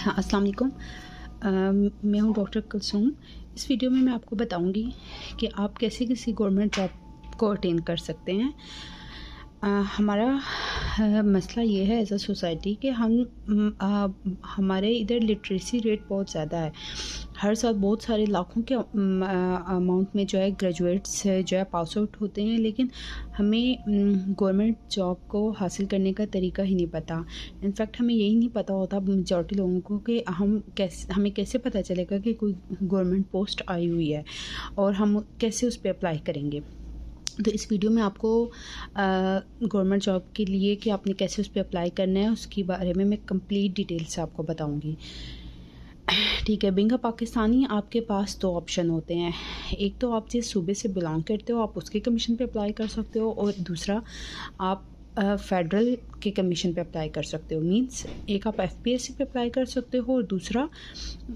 अस्सलाम वालेकुम। मैं हूँ डॉक्टर कुलसूम। इस वीडियो में मैं आपको बताऊंगी कि आप कैसे किसी गवर्नमेंट जॉब को अटेन कर सकते हैं। हमारा मसला ये है एज अ सोसाइटी कि हमारे इधर लिटरेसी रेट बहुत ज़्यादा है। हर साल बहुत सारे लाखों के अमाउंट में जो है ग्रेजुएट्स जो है पास आउट होते हैं, लेकिन हमें गवर्नमेंट जॉब को हासिल करने का तरीका ही नहीं पता। इनफैक्ट हमें यही नहीं पता होता मेजॉरिटी लोगों को कि हमें कैसे पता चलेगा कि कोई गवर्नमेंट पोस्ट आई हुई है और हम कैसे उस पर अप्लाई करेंगे। तो इस वीडियो में आपको गवर्नमेंट जॉब के लिए कि आपने कैसे उस पर अप्लाई करना है उसके बारे में मैं कंप्लीट डिटेल से आपको बताऊंगी। ठीक है, बीइंग अ पाकिस्तानी आपके पास दो ऑप्शन होते हैं। एक तो आप जिस सूबे से बिलोंग करते हो आप उसके कमीशन पे अप्लाई कर सकते हो, और दूसरा आप फेडरल के कमीशन पे अप्लाई कर सकते हो। मींस एक आप एफपीएससी पे अप्लाई कर सकते हो और दूसरा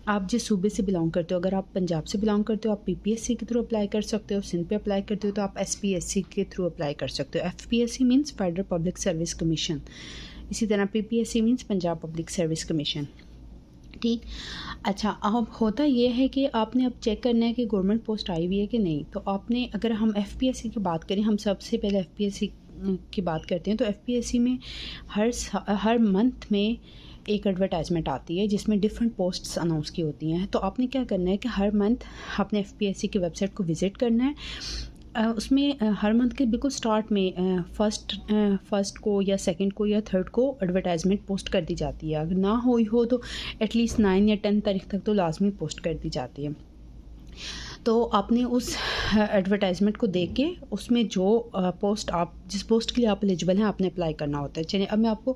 आप जिस सूबे से बिलोंग करते हो। अगर आप पंजाब से बिलोंग करते हो आप पीपीएससी के थ्रू अप्लाई कर सकते हो, सिंध पे अप्लाई करते हो तो आप एसपीएससी के थ्रू अप्लाई कर सकते हो। FPSC means federal public service commission, इसी तरह PPSC means Punjab public service commission. ठीक, अच्छा, अब होता ये है कि आपने अब चेक करना है कि गवर्नमेंट पोस्ट आई हुई है कि नहीं। तो आपने, अगर हम एफपीएससी की बात करें, हम सबसे पहले एफपीएससी की बात करते हैं। तो एफपीएससी में हर मंथ में एक एडवर्टाइजमेंट आती है जिसमें डिफरेंट पोस्ट्स अनाउंस की होती हैं। तो आपने क्या करना है कि हर मंथ आपने एफपीएससी की वेबसाइट को विज़िट करना है। उसमें हर मंथ के बिल्कुल स्टार्ट में फर्स्ट को या सेकंड को या थर्ड को एडवर्टाइजमेंट पोस्ट कर दी जाती है। अगर ना हुई हो तो एटलीस्ट 9 या 10 तारीख तक तो लाजमी पोस्ट कर दी जाती है। तो आपने उस एडवर्टाइजमेंट को देख के उसमें जो जिस पोस्ट के लिए आप एलिजिबल हैं आपने अप्लाई करना होता है। चलिए अब मैं आपको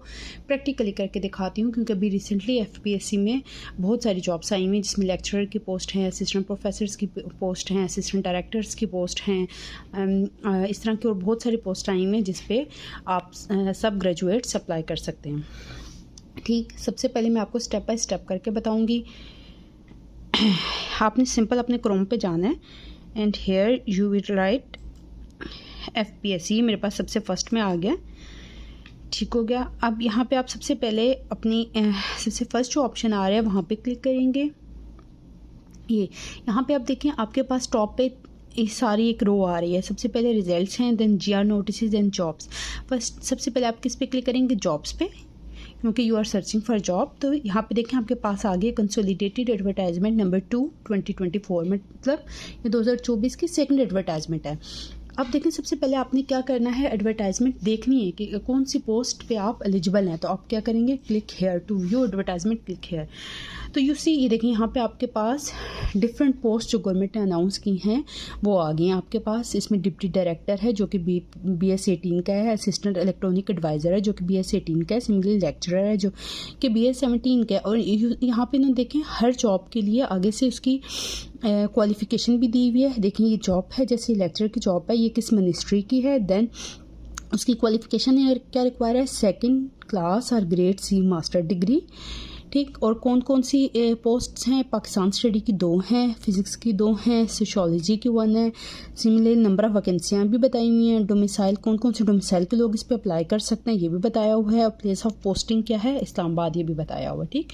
प्रैक्टिकली करके दिखाती हूँ, क्योंकि अभी रिसेंटली एफपीएससी में बहुत सारी जॉब्स आई हुई हैं जिसमें लेक्चरर की पोस्ट हैं, असिस्टेंट प्रोफेसर्स की पोस्ट हैं, असिस्टेंट डायरेक्टर्स की पोस्ट हैं, इस तरह की और बहुत सारी पोस्ट आई हुई हैं जिस पे आप सब ग्रेजुएट्स अप्लाई कर सकते हैं। ठीक, सबसे पहले मैं आपको स्टेप बाय स्टेप करके बताऊँगी। आपने सिंपल अपने क्रोम पे जाना है and here you will write FPSC. मेरे पास सबसे फर्स्ट में आ गया, ठीक हो गया। अब यहाँ पे आप सबसे पहले अपनी सबसे फर्स्ट जो ऑप्शन आ रहा है वहाँ पे क्लिक करेंगे। ये यहाँ पे आप देखें आपके पास टॉप पे इस सारी एक रो आ रही है। सबसे पहले रिजल्ट्स हैं, then GR notice, then jobs. First सबसे पहले आप किस पे क्लिक करेंगे? जॉब्स पे, क्योंकि you are searching for job. तो यहाँ पे देखें आपके पास आ गया कंसोलिडेटेड एडवर्टाइजमेंट नंबर 2 2024, मतलब ये 2024 की सेकंड एडवर्टाइजमेंट है। अब देखें सबसे पहले आपने क्या करना है, एडवर्टाइजमेंट देखनी है कि कौन सी पोस्ट पे आप एलिजिबल हैं। तो आप क्या करेंगे? Click here to view advertisement, click here. तो यू सी, ये देखें यहाँ पे आपके पास डिफरेंट पोस्ट जो गवर्नमेंट ने अनाउंस की हैं वो आ गई हैं आपके पास। इसमें डिप्टी डायरेक्टर है जो कि BS 18 का है, असिस्टेंट इलेक्ट्रॉनिक एडवाइज़र है जो कि BS 18 का है, सिमिलरली लेक्चरर है जो कि BS 17 का है। और यहाँ पे ना देखें हर जॉब के लिए आगे से उसकी क्वालिफ़िकेशन भी दी हुई है। देखें ये जॉब है, जैसे लेक्चर की जॉब है, ये किस मिनिस्ट्री की है, देन उसकी क्वालिफ़िकेशन क्या रिक्वायर है, 2nd क्लास और ग्रेड C मास्टर डिग्री। ठीक, और कौन कौन सी पोस्ट्स हैं? पाकिस्तान स्टडी की 2 हैं, फिज़िक्स की 2 हैं, सोशियोलॉजी की 1 है। सिमिलरली नंबर ऑफ़ वैकेंसियाँ भी बताई हुई हैं। डोमिसाइल, कौन कौन से डोमिसाइल के लोग इस पे अप्लाई कर सकते हैं ये भी बताया हुआ है। और प्लेस ऑफ पोस्टिंग क्या है? इस्लामाबाद, ये भी बताया हुआ है। ठीक,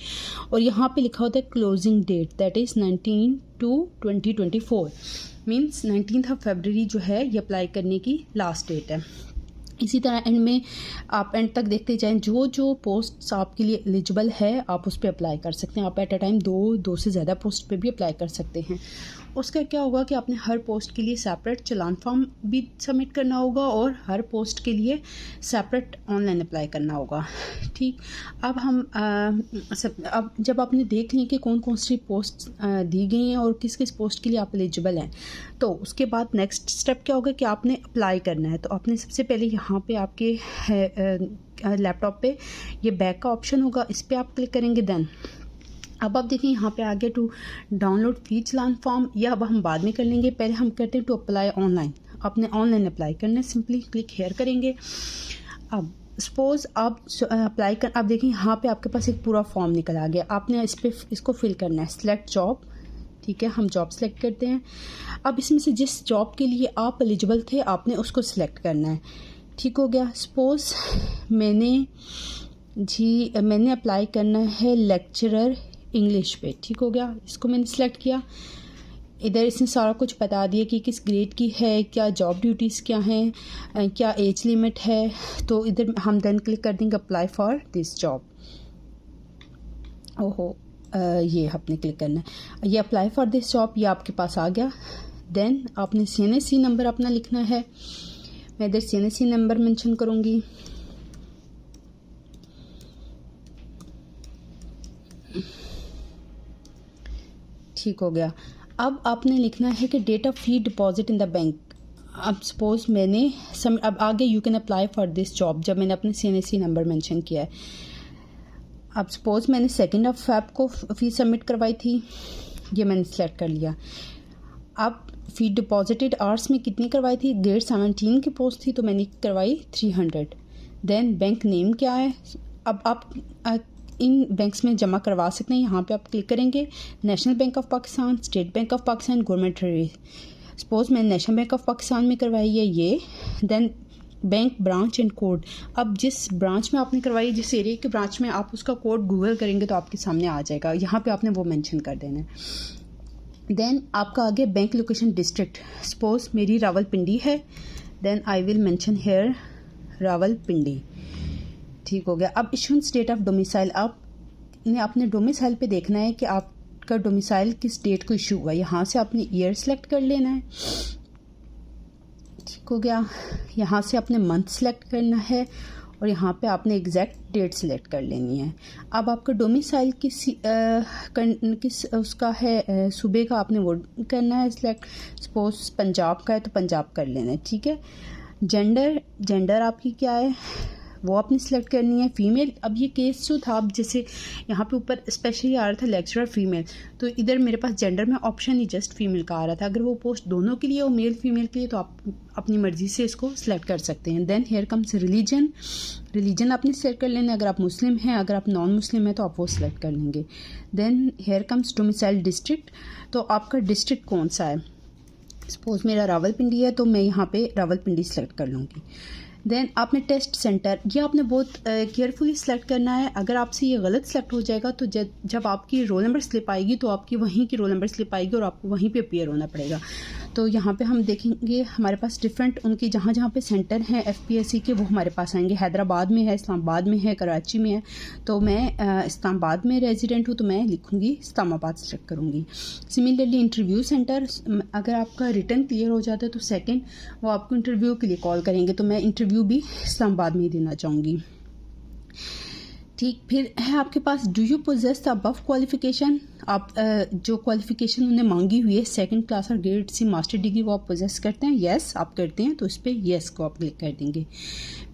और यहाँ पे लिखा होता है closing date, that is 19/2/2024, means 19 फरवरी जो है ये अप्लाई करने की लास्ट डेट है। इसी तरह एंड में आप एंड तक देखते जाएं, जो पोस्ट्स आपके लिए एलिजिबल है आप उस पर अप्लाई कर सकते हैं। आप एट अ टाइम दो से ज़्यादा पोस्ट पे भी अप्लाई कर सकते हैं। उसका क्या होगा कि आपने हर पोस्ट के लिए सेपरेट चलान फॉर्म भी सबमिट करना होगा और हर पोस्ट के लिए सेपरेट ऑनलाइन अप्लाई करना होगा। ठीक, अब अब जब आपने देख ली कि कौन कौन सी पोस्ट दी गई हैं और किस किस पोस्ट के लिए आप एलिजिबल हैं, तो उसके बाद नेक्स्ट स्टेप क्या होगा कि आपने अप्लाई करना है। तो आपने सबसे पहले यहाँ पे आपके लैपटॉप पे ये बैक का ऑप्शन होगा, इस पर आप क्लिक करेंगे। देन अब आप देखिए यहाँ पे आगे to download fee challan form, या अब हम बाद में कर लेंगे। पहले हम करते हैं टू अप्लाई ऑनलाइन। आपने ऑनलाइन अप्लाई करना है, सिंपली क्लिक हेयर करेंगे। अब सपोज़ आप अप्लाई कर, अब देखिए यहाँ पे आपके पास एक पूरा फॉर्म निकल आ गया। आपने इसको फिल करना है, सिलेक्ट जॉब। ठीक है, हम जॉब सेलेक्ट करते हैं। अब इसमें से जिस जॉब के लिए आप एलिजिबल थे आपने उसको सिलेक्ट करना है। ठीक हो गया। सपोज़ मैंने जी मैंने अप्लाई करना है लेक्चरर इंग्लिश पे, ठीक हो गया। इसको मैंने सेलेक्ट किया। इधर इसने सारा कुछ बता दिया कि किस ग्रेड की है, क्या जॉब ड्यूटीज़ क्या हैं, क्या एज लिमिट है। तो इधर हम देन क्लिक कर देंगे अप्लाई फॉर दिस जॉब। ओहो ये आपने क्लिक करना है, ये अप्लाई फॉर दिस जॉब, ये आपके पास आ गया। देन आपने CNSE नंबर अपना लिखना है। मैं इधर CNSE नंबर मेंशन करूँगी। ठीक हो गया। अब आपने लिखना है कि date of fee deposit in the bank. अब सपोज मैंने अब आगे you can apply for this job, जब मैंने अपने CNSE नंबर मेंशन किया है। अब सपोज मैंने 2 फ़रवरी को फ़ीस सबमिट करवाई थी, ये मैंने सेलेक्ट कर लिया। अब फ़ी डिपॉजिटेड आवर्स में कितनी करवाई थी, ग्रेड 17 की पोस्ट थी तो मैंने करवाई 300। देन बैंक नेम क्या है, अब आप इन बैंक्स में जमा करवा सकते हैं। यहाँ पे आप क्लिक करेंगे, national bank of Pakistan, state bank of Pakistan, government rate. Suppose मैंने नेशनल बैंक ऑफ पाकिस्तान में करवाई है ये। Then bank branch and code, अब जिस ब्रांच में आपने करवाई, जिस एरिया के ब्रांच में, आप उसका कोड गूगल करेंगे तो आपके सामने आ जाएगा। यहाँ पे आपने वो मेंशन कर देना है। देन आपका आगे बैंक लोकेशन डिस्ट्रिक्ट, सपोज मेरी रावलपिंडी है। Then I will mention here Rawalpindi, ठीक हो गया। अब इशुएंस डेट ऑफ डोमिसाइल, आपने अपने डोमिसाइल पे देखना है कि आपका डोमिसाइल किस डेट को इशू हुआ। यहाँ से आपने ईयर सेलेक्ट कर लेना है, ठीक हो गया। यहाँ से आपने मंथ सेलेक्ट करना है और यहाँ पे आपने एग्जैक्ट डेट सेलेक्ट कर लेनी है। अब आपका डोमिसाइल किस उसका है, सूबे का, आपने वो करना है सिलेक्ट। सपोज पंजाब का है तो पंजाब कर लेना है, ठीक है। जेंडर आपकी क्या है वो आपने सेलेक्ट करनी है, फीमेल। अब ये केस जो था, अब जैसे यहाँ पे ऊपर स्पेशली आ रहा था लेक्चरर फीमेल, तो इधर मेरे पास जेंडर में ऑप्शन ही जस्ट फीमेल का आ रहा था। अगर वो पोस्ट दोनों के लिए हो, मेल फीमेल के लिए, तो आप अपनी मर्जी से इसको सिलेक्ट कर सकते हैं। देन हेयर कम्स रिलीजन आपने सेलेक्ट कर लेना है। अगर आप मुस्लिम हैं, अगर आप नॉन मुस्लिम हैं तो आप वो सिलेक्ट कर लेंगे। Then here comes domicile district, तो आपका डिस्ट्रिक्ट कौन सा है। सपोज मेरा रावलपिंडी है तो मैं यहाँ पे रावलपिंडी सेलेक्ट कर लूँगी। देन आपने टेस्ट सेंटर, ये आपने बहुत केयरफुली सेलेक्ट करना है। अगर आपसे ये गलत सेलेक्ट हो जाएगा तो जब आपकी रोल नंबर स्लिप आएगी तो आपकी वहीं की रोल नंबर स्लिप आएगी और आपको वहीं पे अपीयर होना पड़ेगा। तो यहाँ पे हम देखेंगे हमारे पास डिफरेंट उनकी जहाँ पे सेंटर हैं FPSC के, वो हमारे पास आएंगे। हैदराबाद में है, इस्लामाबाद में है, कराची में है। तो मैं इस्लामाबाद में रेजिडेंट हूँ तो मैं लिखूँगी इस्लामाबाद सेलेक्ट करूँगी। सिमिलरली इंटरव्यू सेंटर, अगर आपका रिटर्न क्लियर हो जाता है तो सेकेंड वो आपको इंटरव्यू के लिए कॉल करेंगे, तो मैं इंटरव्यू भी इस्लामाबाद में ही देना चाहूँगी, ठीक। फिर है आपके पास do you possess the above qualification, आप जो क्वालिफिकेशन उन्हें मांगी हुई है 2nd क्लास और ग्रेड C मास्टर डिग्री, वो आप पोजेस करते हैं। येस आप करते हैं तो इस पर येस को आप क्लिक कर देंगे।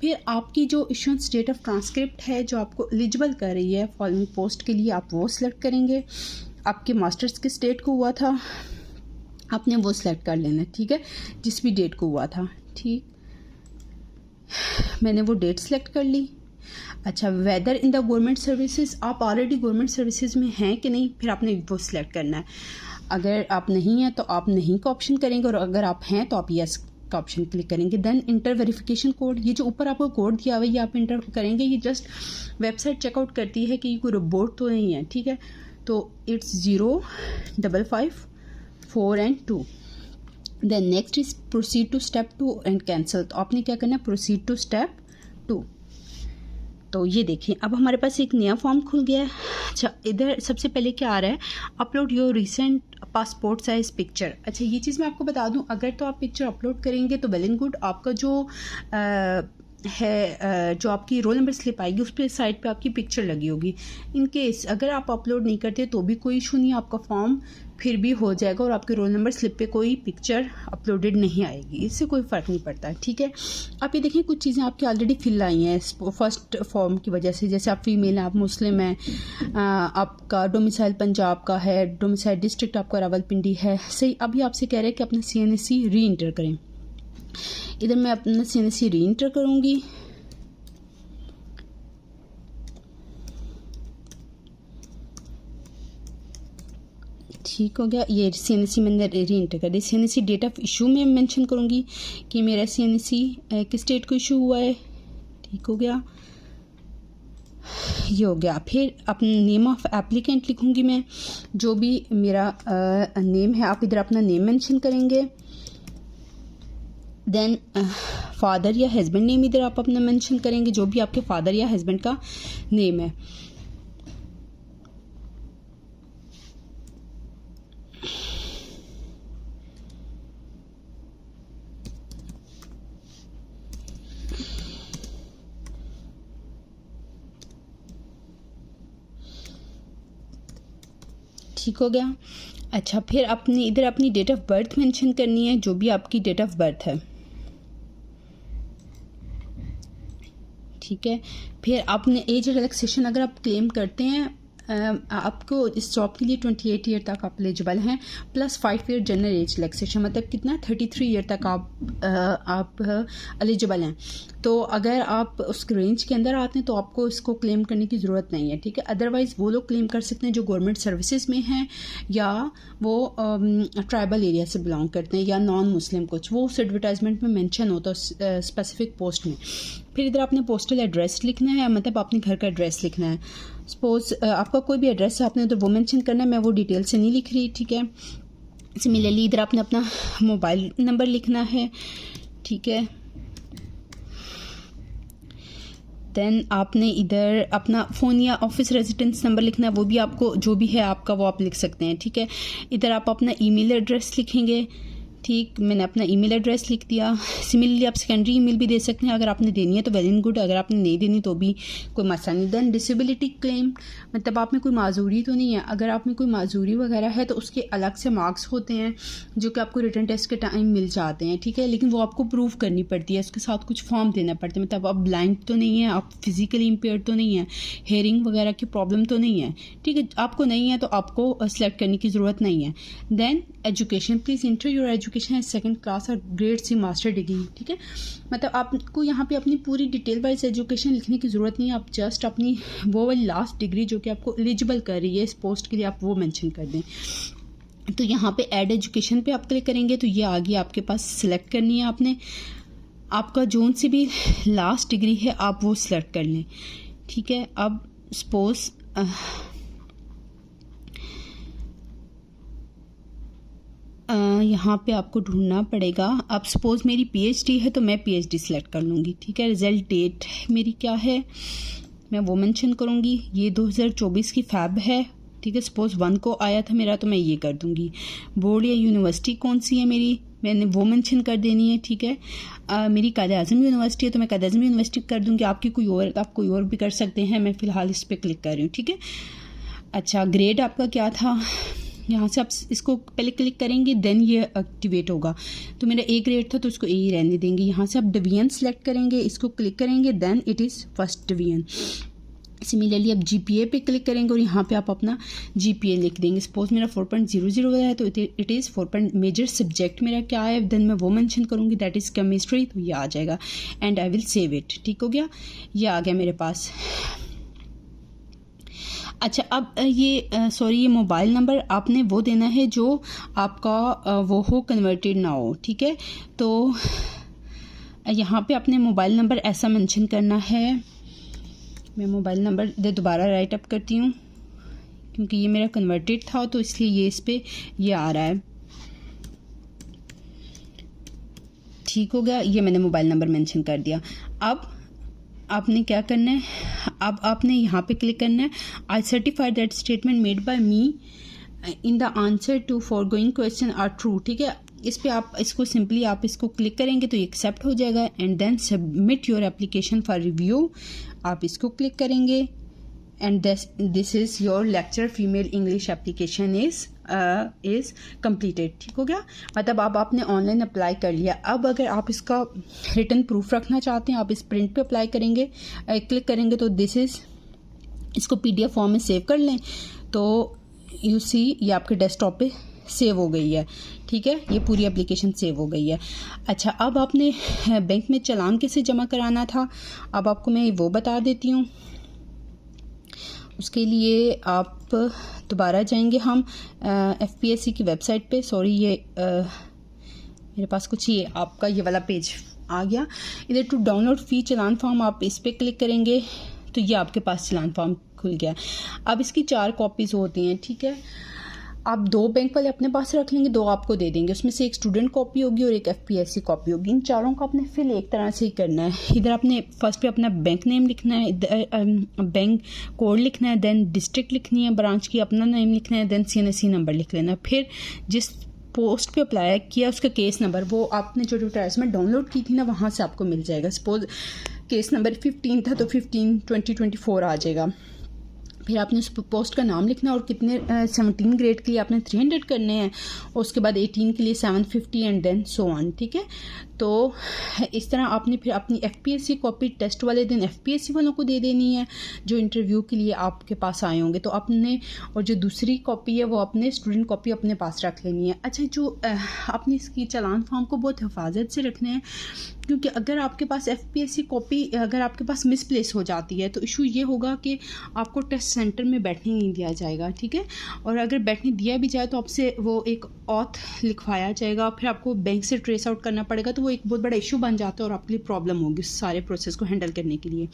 फिर आपकी जो इशुएंस डेट ऑफ ट्रांसक्रिप्ट है जो आपको एलिजिबल कर रही है फॉलोइंग पोस्ट के लिए, आप वो सिलेक्ट करेंगे। आपके मास्टर्स किस डेट को हुआ था आपने वो सिलेक्ट कर लेना, ठीक है, जिस भी डेट को हुआ था, ठीक। मैंने वो डेट सेलेक्ट कर ली। अच्छा, whether in the government services, आप ऑलरेडी गवर्नमेंट सर्विसेज में हैं कि नहीं, फिर आपने वो सिलेक्ट करना है। अगर आप नहीं हैं तो आप नहीं का ऑप्शन करेंगे और अगर आप हैं तो आप यस का ऑप्शन क्लिक करेंगे। देन इंटर वेरिफिकेशन कोड, ये जो ऊपर आपको कोड दिया हुआ है ये आप इंटर करेंगे। ये जस्ट वेबसाइट चेकआउट करती है कि ये कोई रोबोट तो नहीं है, ठीक है। तो it's 055 4 and 2। Then next is proceed to step 2 and cancel, तो आपने क्या करना है, प्रोसीड टू स्टेप 2। तो ये देखिए अब हमारे पास एक नया फॉर्म खुल गया है। अच्छा, इधर सबसे पहले क्या आ रहा है, upload your recent passport size picture. अच्छा, ये चीज़ मैं आपको बता दूं, अगर तो आप पिक्चर अपलोड करेंगे तो वेल एंड गुड, आपका जो जो आपकी रोल नंबर स्लिप आएगी उस पर साइड पे आपकी पिक्चर लगी होगी। इन केस अगर आप अपलोड नहीं करते तो भी कोई इशू नहीं, आपका फॉर्म फिर भी हो जाएगा और आपके रोल नंबर स्लिप पे कोई पिक्चर अपलोडेड नहीं आएगी, इससे कोई फ़र्क नहीं पड़ता, ठीक है। आप ये देखें कुछ चीज़ें आपकी ऑलरेडी फिल आई हैं फर्स्ट फॉर्म की वजह से, जैसे आप फीमेल हैं, आप मुस्लिम हैं, आपका डोमिसाइल पंजाब का है, डोमिसाइल डिस्ट्रिक्ट आपका रावलपिंडी है, सही। अभी आपसे कह रहे हैं कि अपना CNSE री इंटर करें। इधर मैं अपना CNSE री इंटर करूँगी। ठीक हो गया, ये CNSE मैंने री इंटर कर दी। CNSE डेट ऑफ इशू में मेंशन करूँगी कि मेरा CNSE किस डेट को इशू हुआ है, ठीक हो गया। ये हो गया। फिर अपना नेम ऑफ़ एप्लीकेंट लिखूँगी मैं, जो भी मेरा नेम है आप इधर अपना नेम मेंशन करेंगे। देन फादर या हस्बैंड नेम इधर आप अपना मेंशन करेंगे, जो भी आपके फादर या हस्बैंड का नेम है। ठीक हो गया। अच्छा, फिर अपनी इधर अपनी डेट ऑफ बर्थ मेंशन करनी है, जो भी आपकी डेट ऑफ बर्थ है। ठीक है। फिर आपने एज रिलैक्सेशन अगर आप क्लेम करते हैं, आपको इस जॉब के लिए 28 ईयर तक आप एलिजिबल हैं, plus 5 year general age relaxation, मतलब कितना 33 ईयर तक आप एलिजिबल हैं। तो अगर आप उस रेंज के अंदर आते हैं तो आपको इसको क्लेम करने की ज़रूरत नहीं है। ठीक है। अदरवाइज़ वो लोग क्लेम कर सकते हैं जो गवर्नमेंट सर्विसेज में हैं, या वो ट्राइबल एरिया से बिलोंग करते हैं, या नॉन मुस्लिम कुछ, वो उस एडवर्टाइजमेंट में मेंशन होता है स्पेसिफिक पोस्ट में। फिर इधर आपने पोस्टल एड्रेस लिखना है, मतलब अपने घर का एड्रेस लिखना है। सपोज आपका कोई भी एड्रेस है, आपने तो वो मेंशन करना है, मैं वो डिटेल से नहीं लिख रही। ठीक है। सिमिलरली इधर आपने अपना मोबाइल नंबर लिखना है। ठीक है। देन आपने इधर अपना फ़ोन या ऑफिस रेजिडेंस नंबर लिखना है, वो भी आपको जो भी है आपका वो आप लिख सकते हैं। ठीक है। इधर आप अपना ईमेल एड्रेस लिखेंगे। ठीक, मैंने अपना ईमेल एड्रेस लिख दिया। सिमिलरली आप सेकेंडरी ईमेल भी दे सकते हैं, अगर आपने देनी है तो वेल एंड गुड, अगर आपने नहीं देनी तो भी कोई मसला नहीं। देन डिसेबिलिटी क्लेम, मतलब आप में कोई माजूरी तो नहीं है। अगर आप में कोई माजूरी वगैरह है तो उसके अलग से मार्क्स होते हैं जो कि आपको रिटन टेस्ट के टाइम मिल जाते हैं। ठीक है। लेकिन वो आपको प्रूव करनी पड़ती है, उसके साथ कुछ फॉर्म देना पड़ता है। मतलब आप ब्लाइंड तो नहीं है, आप फिजिकली इम्पेयर्ड तो नहीं है, हेयरिंग वगैरह की प्रॉब्लम तो नहीं है। ठीक है। आपको नहीं है तो आपको सेलेक्ट करने की ज़रूरत नहीं है। Then education, please enter your education है सेकंड क्लास और ग्रेड सी मास्टर डिग्री। ठीक है। मतलब आपको यहाँ पे अपनी पूरी डिटेल वाइज एजुकेशन लिखने की ज़रूरत नहीं है, आप जस्ट अपनी वो वाली लास्ट डिग्री जो कि आपको एलिजिबल कर रही है इस पोस्ट के लिए, आप वो मेंशन कर दें। तो यहाँ पे ऐड एजुकेशन पे आप क्लिक करेंगे तो ये आ गई आपके पास, सिलेक्ट करनी है आपने। आपका जोन से भी लास्ट डिग्री है आप वो सिलेक्ट कर लें। ठीक है। अब सपोज यहाँ पे आपको ढूंढना पड़ेगा। अब सपोज़ मेरी पीएचडी है तो मैं पीएचडी सिलेक्ट कर लूँगी। ठीक है। रिज़ल्ट डेट मेरी क्या है मैं वो मेंशन करूँगी, ये 2024 की फ़ैब है। ठीक है। सपोज़ 1 को आया था मेरा तो मैं ये कर दूँगी। बोर्ड या यूनिवर्सिटी कौन सी है मेरी, मैंने वो मेंशन कर देनी है। ठीक है। मेरी कायद-ए-आज़म यूनिवर्सिटी है तो मैं कायद-ए-आज़म यूनिवर्सिटी कर दूँगी। आपकी कोई और, आप कोई और भी कर सकते हैं, मैं फ़िलहाल इस पर क्लिक कर रही हूँ। ठीक है। अच्छा, ग्रेड आपका क्या था, यहाँ से आप इसको पहले क्लिक करेंगे, देन ये एक्टिवेट होगा। तो मेरा ए ग्रेड था तो उसको ए ही रहने देंगे। यहाँ से आप डिवीजन सेलेक्ट करेंगे, इसको क्लिक करेंगे, then it is first division. Similarly आप जीपीए पे क्लिक करेंगे और यहाँ पे आप अपना जीपीए लिख देंगे। सपोज मेरा 4.00 है तो इट इज़ 4. मेजर सब्जेक्ट मेरा क्या है, देन मैं वो मेंशन करूँगी, दैट इज़ केमिस्ट्री, तो ये आ जाएगा and I will save it. ठीक हो गया, ये आ गया मेरे पास। अच्छा, अब ये मोबाइल नंबर आपने वो देना है जो आपका वो हो, कन्वर्टेड ना हो। ठीक है। तो यहाँ पे अपने मोबाइल नंबर ऐसा मेंशन करना है, मैं मोबाइल नंबर दोबारा राइट अप करती हूँ क्योंकि ये मेरा कन्वर्टेड था तो इसलिए ये इस पर ये आ रहा है। ठीक हो गया, ये मैंने मोबाइल नंबर मेंशन कर दिया। अब आपने क्या करना है, अब आपने यहाँ पे क्लिक करना है, I certify that statement made by me in the answer to foregoing question are true. ठीक है। इस पे आप इसको सिंपली आप इसको क्लिक करेंगे तो ये एक्सेप्ट हो जाएगा and then submit your application for review, आप इसको क्लिक करेंगे and this is your lecture female English application is completed. ठीक हो गया, मतलब अब आपने ऑनलाइन अप्लाई कर लिया। अब अगर आप इसका रिटन प्रूफ रखना चाहते हैं, आप इस प्रिंट पे अप्लाई करेंगे, क्लिक करेंगे तो दिस इज़, इसको PDF फॉर्म में सेव कर लें तो यू सी ये आपके डेस्कटॉप पे सेव हो गई है। ठीक है, ये पूरी एप्लीकेशन सेव हो गई है। अच्छा, अब आपने बैंक में चालान कैसे जमा कराना था, अब आपको मैं वो बता देती हूँ। उसके लिए आप दोबारा जाएंगे हम FPSC की वेबसाइट पे। सॉरी, ये मेरे पास कुछ ये आपका ये वाला पेज आ गया। इधर to download fee challan form, आप इस पर क्लिक करेंगे तो ये आपके पास चालान फॉर्म खुल गया। अब इसकी 4 कॉपीज़ होती हैं, ठीक है। आप 2 बैंक वाले अपने पास रख लेंगे, 2 आपको दे देंगे। उसमें से एक स्टूडेंट कॉपी होगी और एक FPSC कॉपी होगी। इन चारों को आपने फिल एक तरह से ही करना है। इधर आपने फर्स्ट पे अपना बैंक नेम लिखना है, बैंक कोड लिखना है, देन डिस्ट्रिक्ट लिखनी है, ब्रांच की अपना नेम लिखना है, देन CNSE नंबर लिख लेना है। फिर जिस पोस्ट पे अप्लाई किया उसका केस नंबर, वो आपने जो एडवर्टाइजमेंट डाउनलोड की थी ना, वहाँ से आपको मिल जाएगा। सपोज केस नंबर 15 था तो 15/2024 आ जाएगा। फिर आपने उस पोस्ट का नाम लिखना और कितने 17 ग्रेड के लिए आपने 300 करने हैं, और उसके बाद 18 के लिए 750 एंड देन सो ऑन, ठीक है। तो इस तरह आपने फिर अपनी FPSC कॉपी टेस्ट वाले दिन FPSC वालों को दे देनी है जो इंटरव्यू के लिए आपके पास आए होंगे, तो आपने, और जो दूसरी कॉपी है वो अपने स्टूडेंट कॉपी अपने पास रख लेनी है। अच्छा, जो आपने इसकी चालान फॉर्म को बहुत हिफाजत से रखना है, क्योंकि अगर आपके पास FPSC कॉपी अगर आपके पास मिसप्लेस हो जाती है तो इशू ये होगा कि आपको टेस्ट सेंटर में बैठने नहीं दिया जाएगा, ठीक है। और अगर बैठने दिया भी जाए तो आपसे वो एक ऑथ लिखवाया जाएगा, फिर आपको बैंक से ट्रेस आउट करना पड़ेगा, तो वो एक बहुत बड़ा इशू बन जाता है और आपके लिए प्रॉब्लम होगी उस सारे प्रोसेस को हैंडल करने के लिए।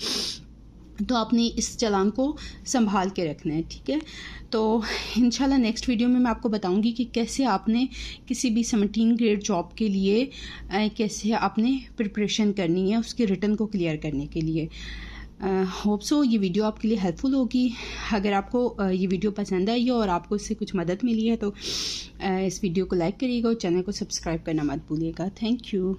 तो आपने इस चालान को संभाल के रखना है, ठीक है। तो इंशाल्लाह नेक्स्ट वीडियो में मैं आपको बताऊंगी कि कैसे आपने किसी भी 17 ग्रेड जॉब के लिए कैसे आपने प्रिपरेशन करनी है उसके रिटर्न को क्लियर करने के लिए। होप सो ये वीडियो आपके लिए हेल्पफुल होगी। अगर आपको ये वीडियो पसंद आई हो और आपको इससे कुछ मदद मिली है तो इस वीडियो को लाइक करिएगा और चैनल को सब्सक्राइब करना मत भूलिएगा। Thank you.